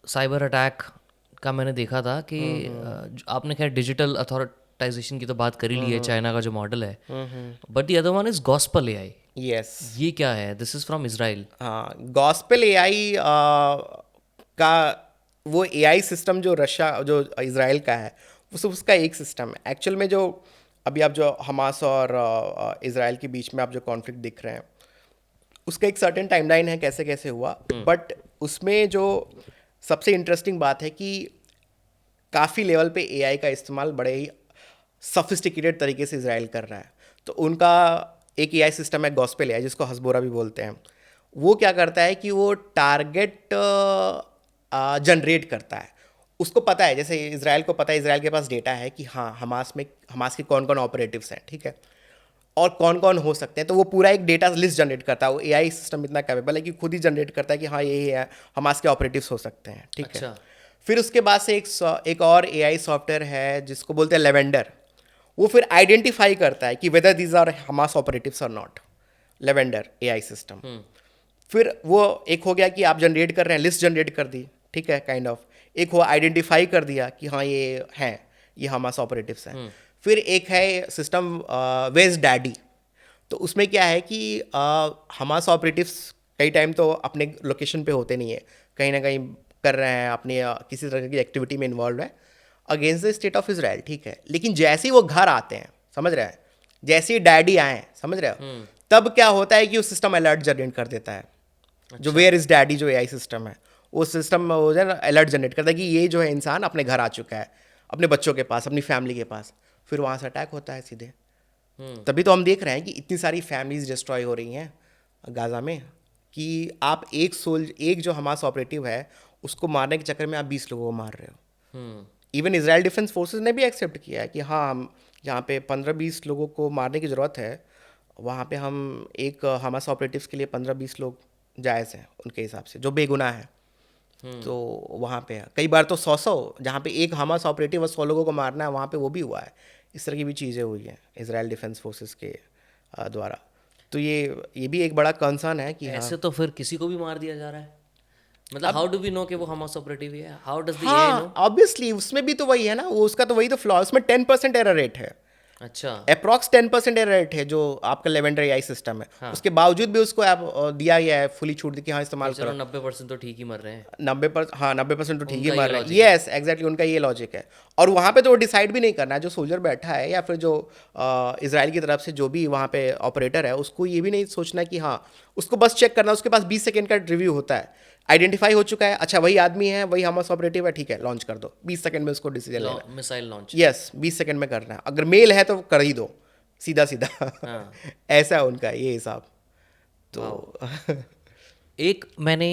Cyber attack का मैंने देखा था कि आपने खैर डिजिटल अथॉरिटाइजेशन की तो बात कर ही ली है, चाइना का जो मॉडल है, but the other one is gospel AI. Yes. ये क्या है? This is from Israel. हाँ, गॉस्पेल एआई का वो एआई सिस्टम जो रशिया जो इजराइल का है, वो सिर्फ उसका एक सिस्टम है एक्चुअल में। जो अभी आप जो हमास और इजराइल के बीच में आप जो कॉन्फ्लिक्ट दिख रहे हैं, उसका एक सर्टेन टाइमलाइन है कैसे कैसे हुआ। बट उसमें जो सबसे इंटरेस्टिंग बात है कि काफ़ी लेवल पे एआई का इस्तेमाल बड़े ही सफिस्टिकेटेड तरीके से इसराइल कर रहा है। तो उनका एक एआई सिस्टम है गॉस्पेल एआई, जिसको हसबोरा भी बोलते हैं। वो क्या करता है कि वो टारगेट जनरेट करता है। उसको पता है, जैसे इसराइल को पता है, इसराइल के पास डेटा है कि हाँ हमास के कौन कौन ऑपरेटिव्स हैं, ठीक है, और कौन कौन हो सकते हैं। तो वो पूरा एक डेटा लिस्ट जनरेट करता है। वो एआई सिस्टम इतना कैपेबल है कि खुद ही जनरेट करता है कि हाँ ये है हमास के ऑपरेटिव्स हो सकते हैं, ठीक है। अच्छा। फिर उसके बाद से एक और एआई सॉफ्टवेयर है जिसको बोलते हैं लेवेंडर। वो फिर आइडेंटिफाई करता है कि whether these are Hamas operatives और नॉट। Lavender AI system. फिर वो एक हो गया कि आप जनरेट कर रहे हैं, लिस्ट जनरेट कर दी, ठीक है, काइंड ऑफ। एक हो आइडेंटिफाई कर दिया कि हाँ ये हैं, ये हमास ऑपरेटिव्स हैं। फिर एक है सिस्टम वेज डैडी। तो उसमें क्या है कि हमास ऑपरेटिव्स कई टाइम तो अपने लोकेशन पे होते नहीं है, कहीं ना कहीं कर रहे हैं अपने किसी तरह की एक्टिविटी में इन्वॉल्व है against the state of Israel, ठीक है। लेकिन जैसे ही वो घर आते हैं, समझ रहे हैं, जैसे ही डैडी आए, समझ रहे हो, तब क्या होता है कि वो सिस्टम अलर्ट जनरेट कर देता है। जो अच्छा। वेयर इज डैडी जो एआई सिस्टम है, वो सिस्टम हो जाए ना, अलर्ट जनरेट करता है कि ये जो है इंसान अपने घर आ चुका है, अपने बच्चों के पास, अपनी फैमिली के पास। फिर वहाँ से अटैक होता है सीधे। तभी तो हम देख रहे हैं कि इतनी सारी फैमिलीज डिस्ट्रॉय हो रही हैं गाज़ा में, कि आप एक जो हमास ऑपरेटिव है उसको मारने के चक्कर में आप 20 लोगों को मार रहे हो। इवन इसराइल डिफेंस फोर्सेस ने भी एक्सेप्ट किया है कि हाँ हम यहाँ पे 15-20 लोगों को मारने की ज़रूरत है, वहाँ पे हम एक हमास ऑपरेटिव्स के लिए 15-20 लोग जायज़ हैं उनके हिसाब से, जो बेगुनाह है। तो वहाँ पे कई बार तो 100 जहाँ पे एक हमास ऑपरेटिव और 100 लोगों को मारना है, वहाँ पे वो भी हुआ है। इस तरह की भी चीज़ें हुई हैं इसराइल डिफेंस फोर्सेस के द्वारा। तो ये भी एक बड़ा कंसर्न है कि हाँ। ऐसे तो फिर किसी को भी मार दिया जा रहा है। मतलब अब हाउ डू वी नो कि वो हमास ऑपरेटिव है? How does the AI know? हाँ, ऑब्वियसली उसमें भी तो वही है ना, वो उसका तो वही तो फ्लॉ, उसमें 10% एरर रेट है। अच्छा। अप्रॉक्स 10% एरर रेट है जो आपका लेवेंडर एआई सिस्टम है। हाँ। उसके बावजूद भी उसको आप दिया गया है फुली छूट दी कि हाँ कि इस्तेमाल चलो करो। 90% तो ठीक ही मर रहे हैं। 90%, हाँ 90% तो ठीक ही उनका ये मर रहे हैं। लॉजिक है। यस एग्जैक्टली, उनका ये लॉजिक है। और वहाँ पे तो वो डिसाइड भी नहीं करना है, जो सोल्जर बैठा है या फिर जो इसराइल की तरफ से जो भी वहाँ पे ऑपरेटर है, उसको ये भी नहीं सोचना कि हाँ, उसको बस चेक करना। उसके पास 20 सेकेंड का रिव्यू होता है। आइडेंटिफाई हो चुका है, अच्छा वही आदमी है, वही हमास ऑपरेटिव है, ठीक है लॉन्च कर दो। 20 सेकेंड में उसको डिसीजन लेना है। Missile launch. यस 20 सेकेंड में करना है। अगर मेल है तो कर ही दो, सीधा सीधा। हाँ। ऐसा है उनका ये हिसाब। वाह। तो एक मैंने